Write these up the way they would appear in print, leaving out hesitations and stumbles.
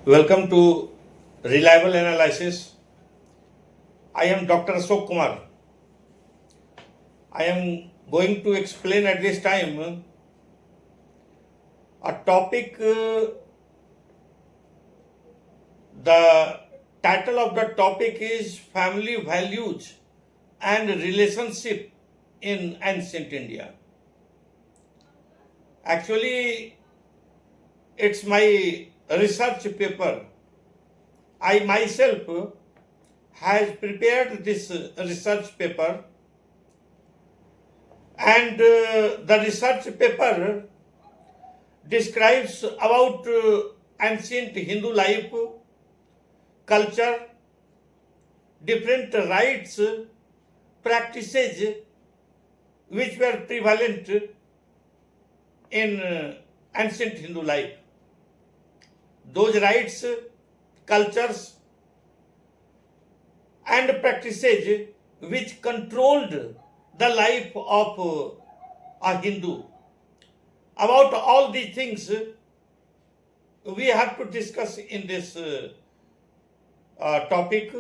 Welcome to Reliable Analysis. I am Dr. Ashok Kumar. I am going to explain at this time a topic. The title of the topic is Family Values and Relationship in Ancient India. Actually, it's my research paper. I myself has prepared this research paper, and the research paper describes about ancient Hindu life, culture, different rites, practices which were prevalent in ancient Hindu life. Those rites, cultures, and practices which controlled the life of a Hindu. About all these things, we have to discuss in this topic.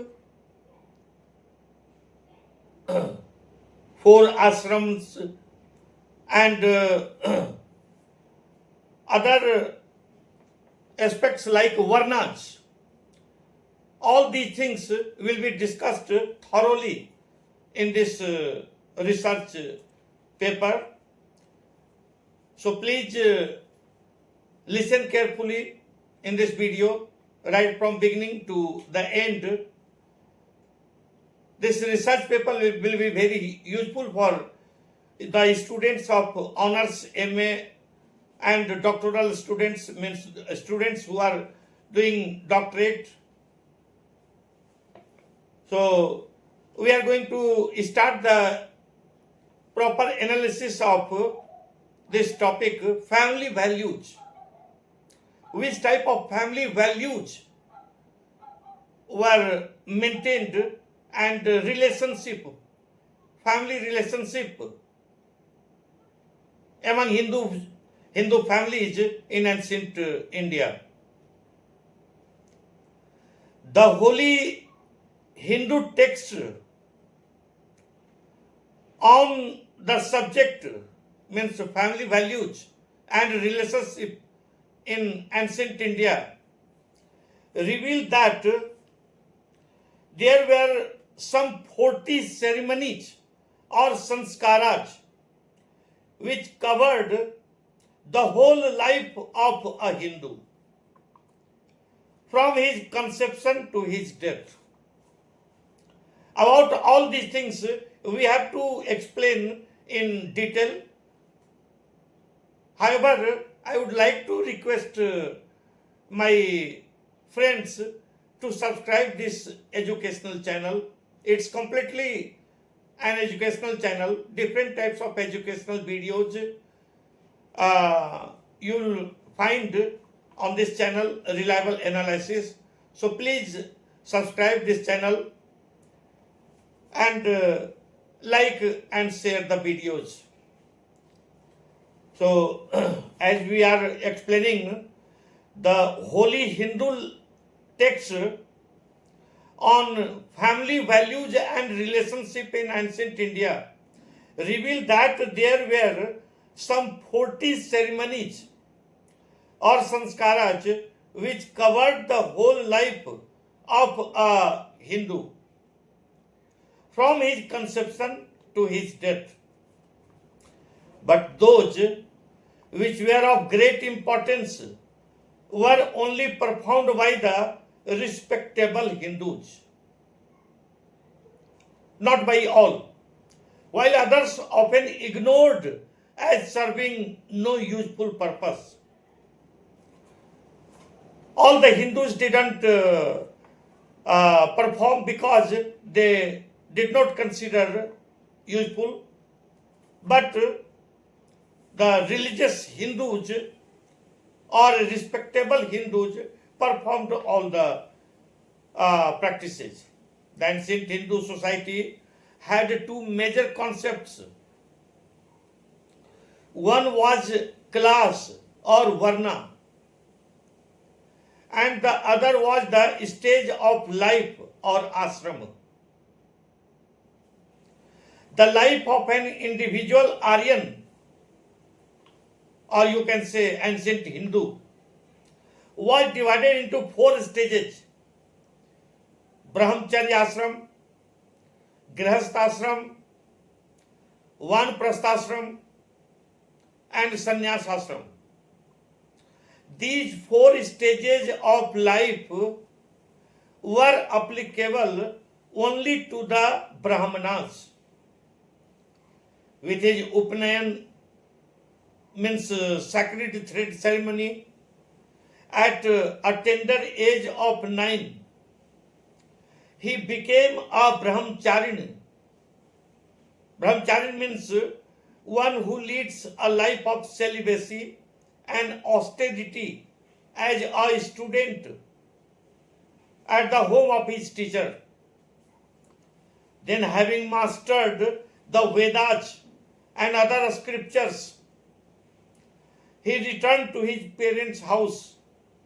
4 ashrams and other aspects like varnas. All these things will be discussed thoroughly in this research paper. So please listen carefully in this video right from beginning to the end. This research paper will be very useful for the students of honors, MA, and doctoral students, means students who are doing doctorate. So we are going to start the proper analysis of this topic, family values. Which type of family values were maintained, and relationship, family relationship among Hindu families in ancient India. The holy Hindu text on the subject, means family values and relationship in ancient India, revealed that there were some 40 ceremonies or sanskaras which covered the whole life of a Hindu, from his conception to his death. About all these things, we have to explain in detail. However, I would like to request my friends to subscribe this educational channel. It's completely an educational channel, different types of educational videos you'll find on this channel, Reliable Analysis. So please subscribe this channel and like and share the videos. So as we are explaining, the holy Hindu text on family values and relationship in ancient India revealed that there were some 40 ceremonies or sanskaras which covered the whole life of a Hindu, from his conception to his death. But those which were of great importance were only performed by the respectable Hindus, not by all, while others often ignored as serving no useful purpose. All the Hindus didn't perform because they did not consider useful, but the religious Hindus or respectable Hindus performed all the practices. The ancient Hindu society had two major concepts. One was class or varna, and the other was the stage of life or ashram. The life of an individual Aryan, or you can say ancient Hindu, was divided into 4 stages: Brahmacharya ashram, Grihastha ashram, Vanprastha ashram, and Sannyas ashram. These 4 stages of life were applicable only to the Brahmanas. With his Upanayan, means sacred thread ceremony, at a tender age of 9, he became a brahmacharin. Brahmacharin means one who leads a life of celibacy and austerity as a student at the home of his teacher. Then, having mastered the Vedas and other scriptures, he returned to his parents' house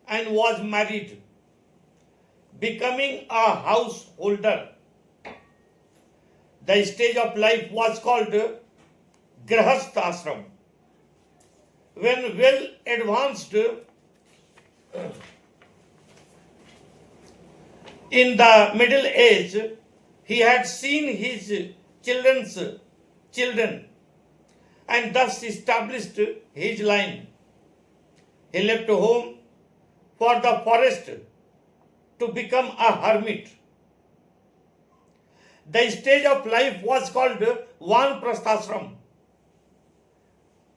and was married, becoming a householder. The stage of life was called Grihastha ashram. When well advanced in the middle age, he had seen his children's children and thus established his line. He left home for the forest to become a hermit. The stage of life was called Vanprastha ashram.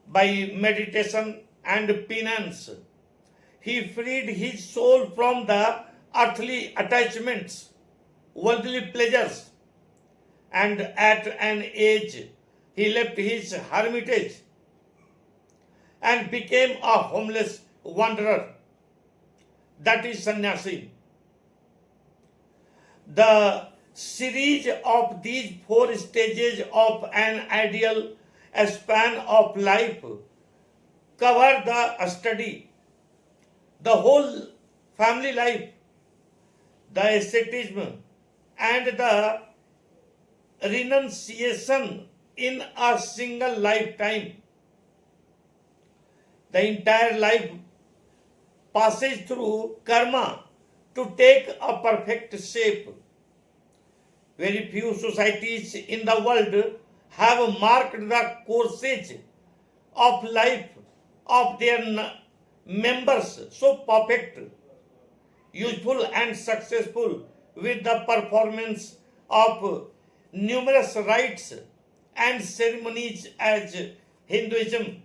By meditation and penance, he freed his soul from the earthly attachments, worldly pleasures, and at an age he left his hermitage and became a homeless wanderer, that is sannyasi. The series of these 4 stages of an ideal span of life cover the study, the whole family life, the asceticism, and the renunciation in a single lifetime. The entire life passes through karma to take a perfect shape. Very few societies in the world have marked the courses of life of their members so perfect, useful, and successful, with the performance of numerous rites and ceremonies as Hinduism.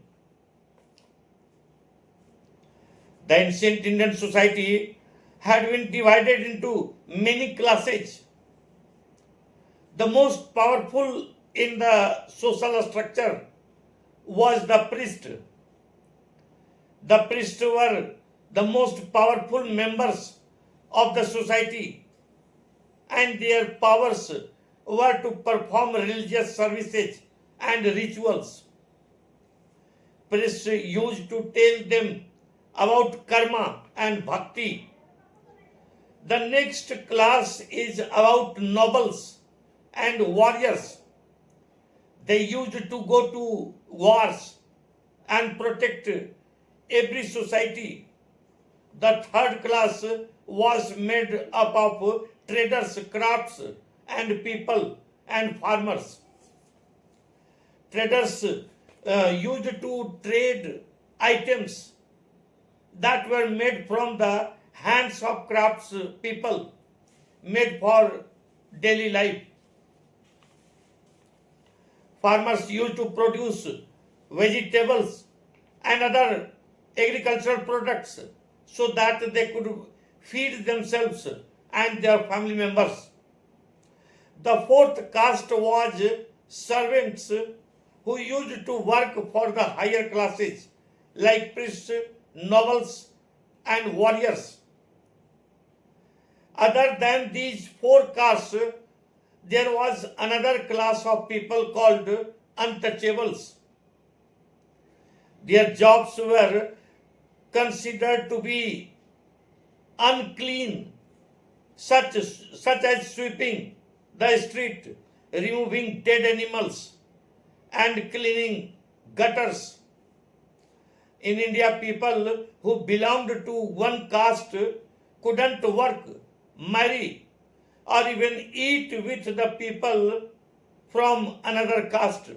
The ancient Indian society had been divided into many classes. The most powerful in the social structure was the priest. The priests were the most powerful members of the society, and their powers were to perform religious services and rituals. Priests used to tell them about karma and bhakti. The next class is about nobles and warriors. They used to go to wars and protect every society. The third class was made up of traders, crafts, and people and farmers. Traders used to trade items that were made from the hands of crafts people, made for daily life. Farmers used to produce vegetables and other agricultural products so that they could feed themselves and their family members. The fourth caste was servants who used to work for the higher classes like priests, nobles, and warriors. Other than these 4 castes, there was another class of people called untouchables. Their jobs were considered to be unclean, such as sweeping the street, removing dead animals, and cleaning gutters. In India, people who belonged to one caste couldn't work, marry, or even eat with the people from another caste.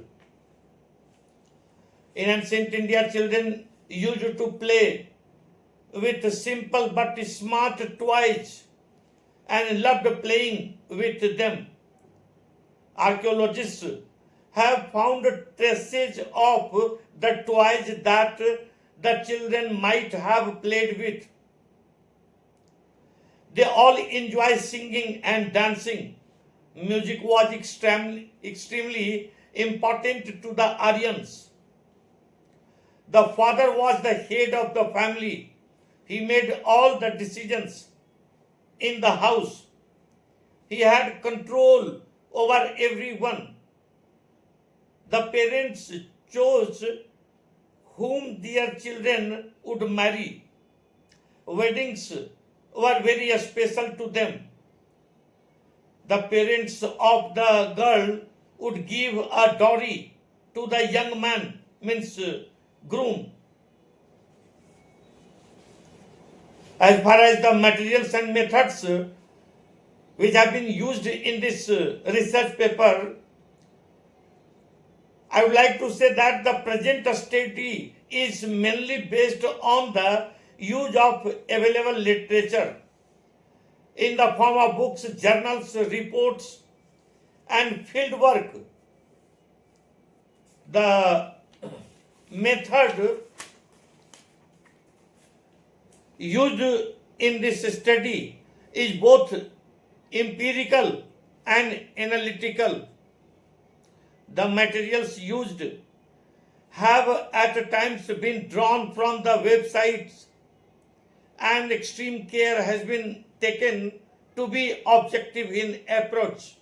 In ancient India, children used to play with simple but smart toys and loved playing with them. Archaeologists have found traces of the toys that the children might have played with. They all enjoy singing and dancing. Music was extremely important to the Aryans. The father was the head of the family. He made all the decisions in the house. He had control over everyone. The parents chose whom their children would marry. Weddings were very special to them. The parents of the girl would give a dowry to the young man, means groom. As far as the materials and methods which have been used in this research paper, I would like to say that the present study is mainly based on the use of available literature in the form of books, journals, reports, and field work. The method used in this study is both empirical and analytical. The materials used have at times been drawn from the websites, and extreme care has been taken to be objective in approach.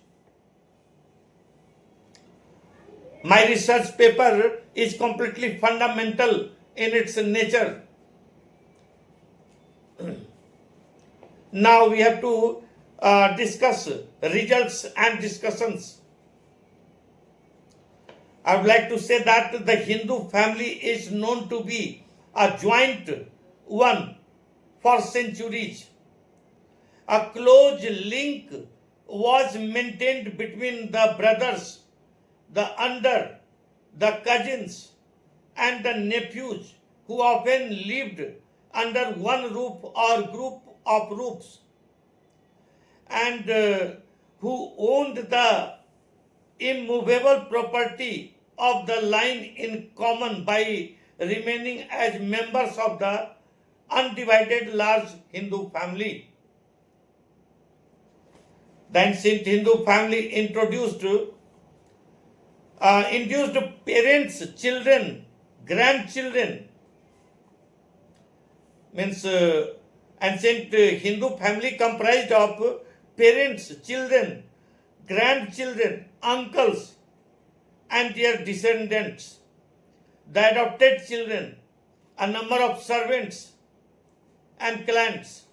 My research paper is completely fundamental in its nature. Now we have to discuss results and discussions. I would like to say that the Hindu family is known to be a joint one for centuries. A close link was maintained between the brothers, the cousins, and the nephews who often lived under one roof or group of roofs, and who owned the immovable property of the line in common by remaining as members of the undivided large Hindu family. The ancient Hindu family induced parents, children, grandchildren. Means ancient Hindu family comprised of parents, children, grandchildren, uncles, and their descendants, the adopted children, a number of servants, and clans.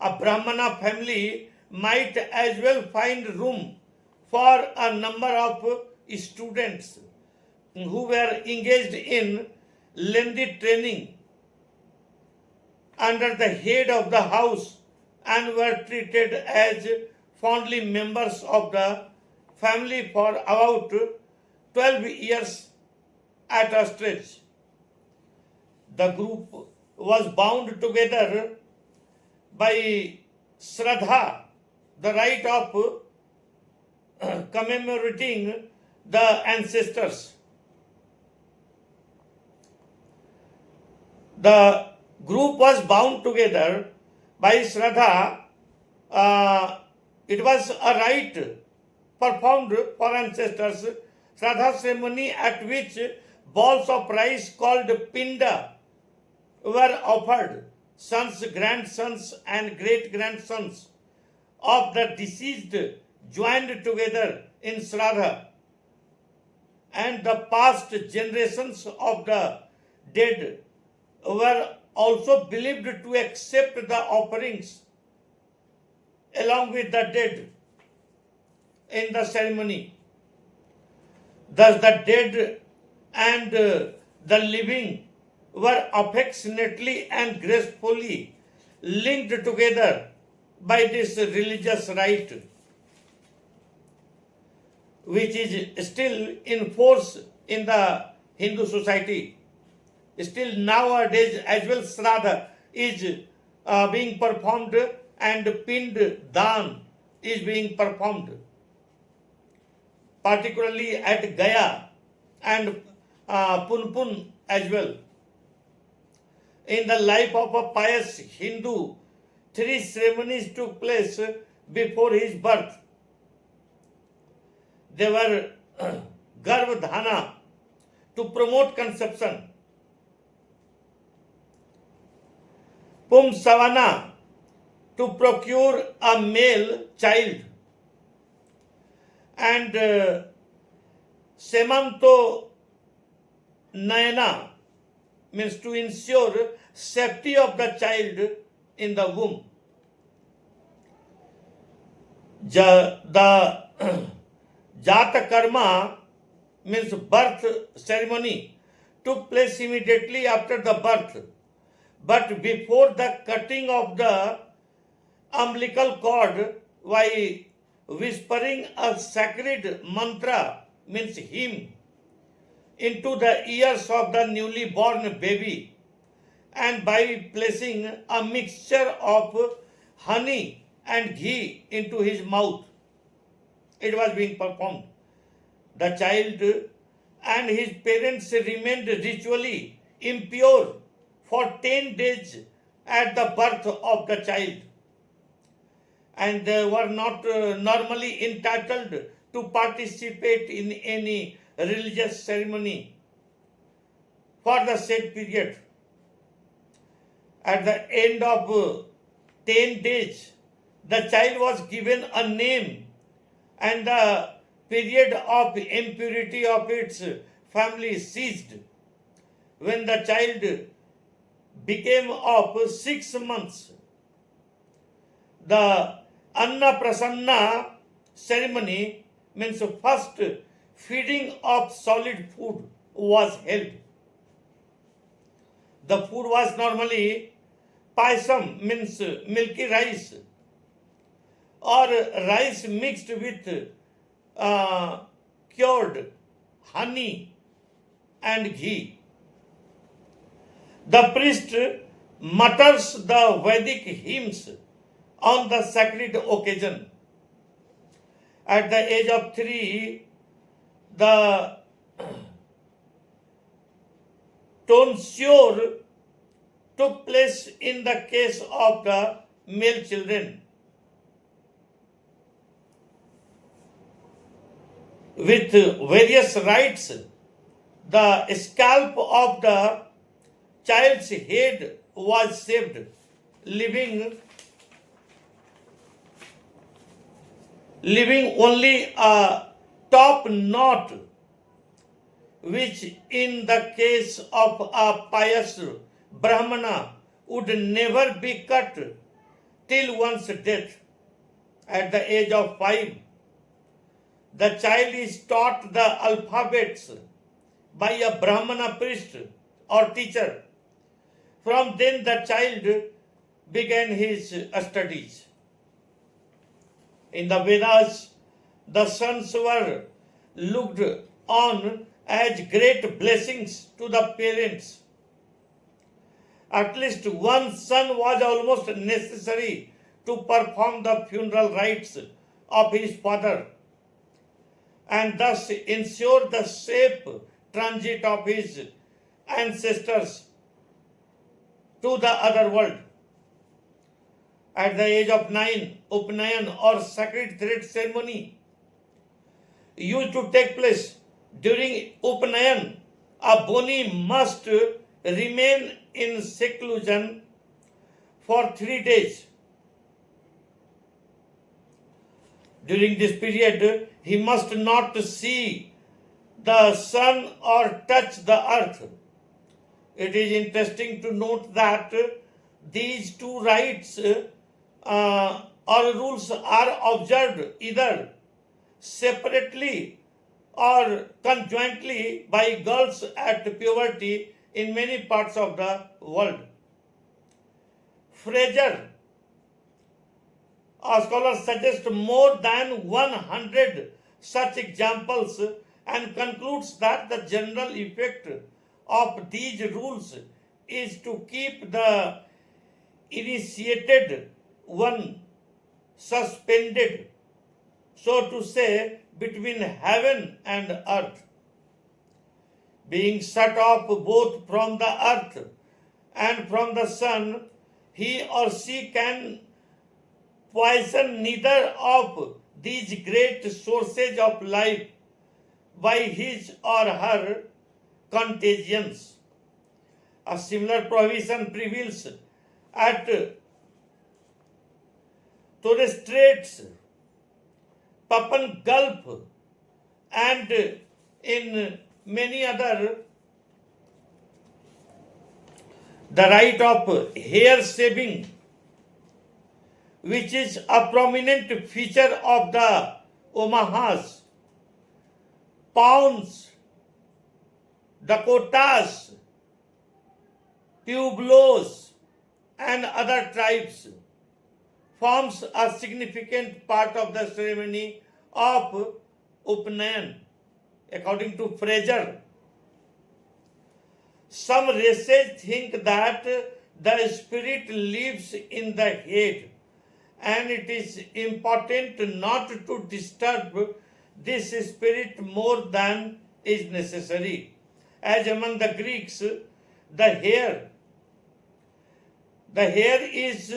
A Brahmana family might as well find room for a number of students who were engaged in lengthy training under the head of the house and were treated as fondly members of the family for about 12 years at a stretch. The group was bound together by Shraddha, the rite of commemorating the ancestors. The group was bound together by Shraddha. It was a rite performed for ancestors, Shraddha ceremony at which balls of rice called pinda were offered. Sons, grandsons, and great-grandsons of the deceased joined together in Shraddha, and the past generations of the dead were also believed to accept the offerings along with the dead in the ceremony. Thus, the dead and the living were affectionately and gracefully linked together by this religious rite, which is still in force in the Hindu society. Still nowadays as well, Shraddha is being performed and Pind Dan is being performed, particularly at Gaya and Punpun as well. In the life of a pious Hindu, 3 ceremonies took place before his birth. They were Garbhadhana to promote conception, Pumsavana to procure a male child, and Semanto Nayana means to ensure safety of the child in the womb. The Jata Karma means birth ceremony took place immediately after the birth, but before the cutting of the umbilical cord by whispering a sacred mantra means hymn into the ears of the newly born baby, and by placing a mixture of honey and ghee into his mouth. It was being performed. The child and his parents remained ritually impure for 10 days at the birth of the child, and they were not normally entitled to participate in any religious ceremony for the said period. At the end of 10 days, the child was given a name, and the period of impurity of its family ceased. When the child became of 6 months, the Anna Prasanna ceremony means first feeding of solid food was held. The food was normally paisam means milky rice or rice mixed with cured honey and ghee. The priest mutters the Vedic hymns on the sacred occasion. At the age of 3, the tonsure took place in the case of the male children. With various rites, the scalp of the child's head was shaved, leaving only a top knot, which in the case of a pious Brahmana would never be cut till one's death. At the age of 5, the child is taught the alphabets by a Brahmana priest or teacher. From then the child began his studies. In the Vedas, the sons were looked on as great blessings to the parents. At least one son was almost necessary to perform the funeral rites of his father, and thus ensure the safe transit of his ancestors to the other world. At the age of 9, Upnayan or sacred thread ceremony used to take place. During Upnayan, a boni must remain in seclusion for 3 days. During this period, he must not see the sun or touch the earth. It is interesting to note that these two rites or rules are observed either separately or conjointly by girls at puberty in many parts of the world. Fraser, a scholar, suggests more than 100 such examples and concludes that the general effect of these rules is to keep the initiated one suspended, so to say, between heaven and earth. Being shut off both from the earth and from the sun, he or she can poison neither of these great sources of life by his or her contagions. A similar provision prevails at Torres Straits, Papan Gulf, and in many other. The right of hair shaving, which is a prominent feature of the Omahas, Pounds, Dakotas, Pueblos, and other tribes, forms a significant part of the ceremony of Upnayan, according to Fraser. Some races think that the spirit lives in the head, and it is important not to disturb this spirit more than is necessary. As among the Greeks, the hair is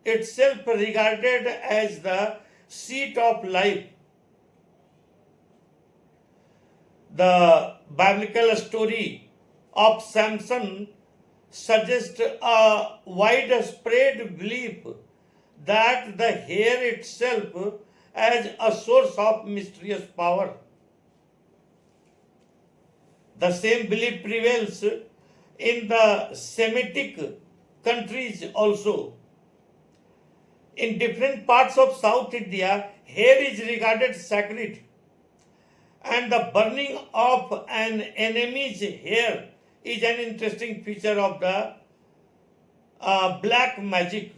itself regarded as the seat of life. The biblical story of Samson suggests a widespread belief that the hair itself as a source of mysterious power. The same belief prevails in the Semitic countries also. In different parts of South India, hair is regarded sacred, and the burning of an enemy's hair is an interesting feature of the black magic.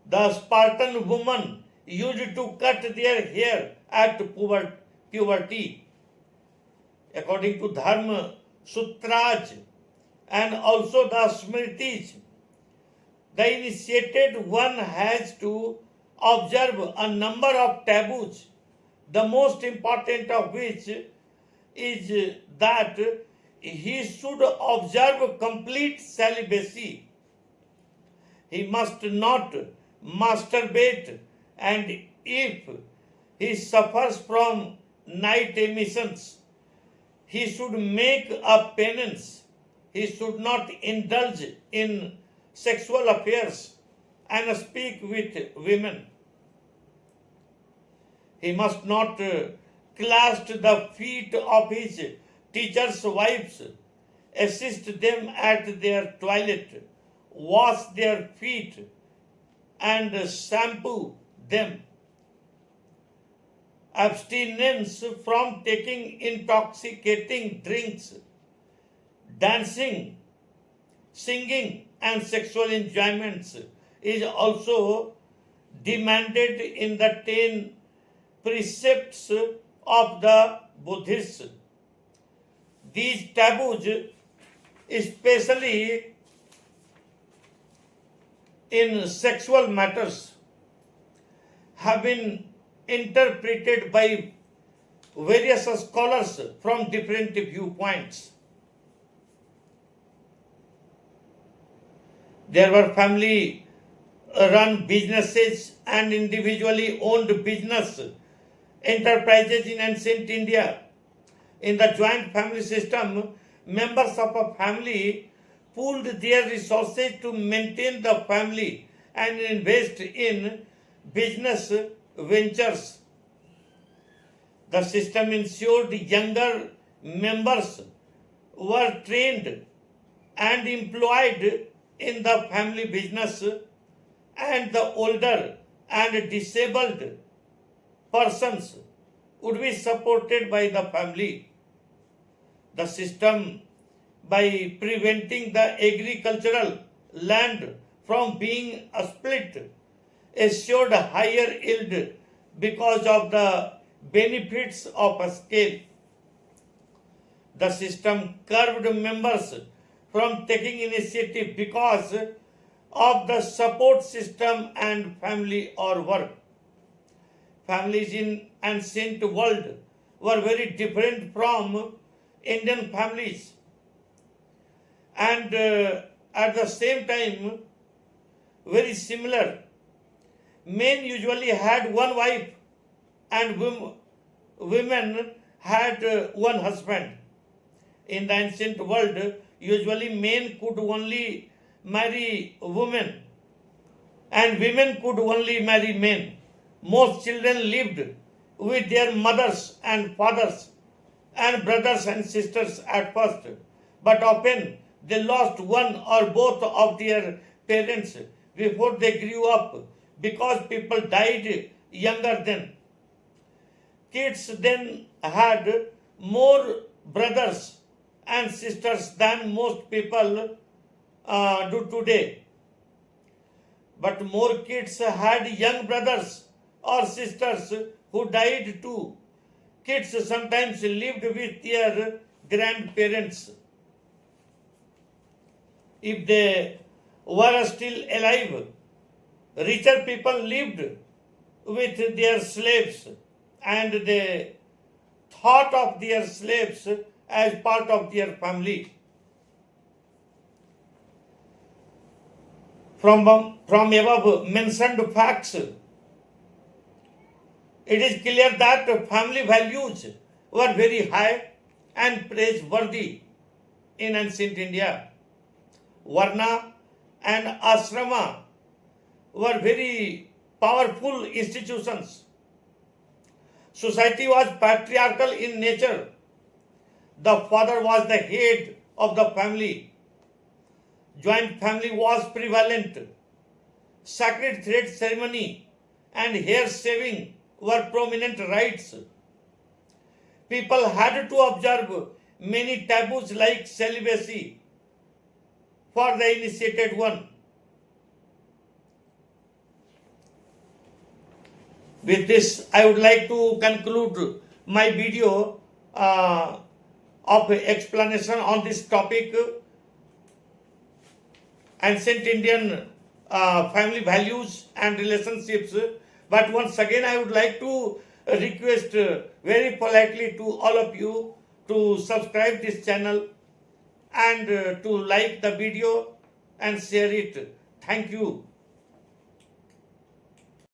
The Spartan women used to cut their hair at puberty, according to Dharma Sutras and also the Smritis. The initiated one has to observe a number of taboos, the most important of which is that he should observe complete celibacy. He must not masturbate, and if he suffers from night emissions, he should make a penance. He should not indulge in sexual affairs and speak with women. He must not clasp the feet of his teachers' wives, assist them at their toilet, wash their feet, and shampoo them. Abstinence from taking intoxicating drinks, dancing, singing, and sexual enjoyments is also demanded in the 10 precepts of the Buddhists. These taboos, especially in sexual matters, have been interpreted by various scholars from different viewpoints. There were family run businesses and individually owned business enterprises in ancient India. In the joint family system, members of a family pooled their resources to maintain the family and invest in business ventures. The system ensured younger members were trained and employed in the family business, and the older and disabled persons would be supported by the family. The system, by preventing the agricultural land from being split, assured higher yield because of the benefits of a scale. The system curbed members from taking initiative because of the support system and family or work. Families in ancient world were very different from Indian families, and at the same time very similar. Men usually had one wife, and women had one husband. In the ancient world, usually men could only marry women, and women could only marry men. Most children lived with their mothers and fathers and brothers and sisters at first, but often they lost one or both of their parents before they grew up because people died younger then. Kids then had more brothers and sisters than most people do today. But more kids had young brothers or sisters who died too. Kids sometimes lived with their grandparents. If they were still alive, richer people lived with their slaves, and they thought of their slaves as part of their family. From above mentioned facts, it is clear that family values were very high and praiseworthy in ancient India. Varna and ashrama were very powerful institutions. Society was patriarchal in nature. The father was the head of the family. Joint family was prevalent. Sacred thread ceremony and hair shaving were prominent rites. People had to observe many taboos like celibacy for the initiated one. With this, I would like to conclude my video of explanation on this topic, ancient Indian family values and relationships. But once again, I would like to request very politely to all of you to subscribe this channel and to like the video and share it. Thank you.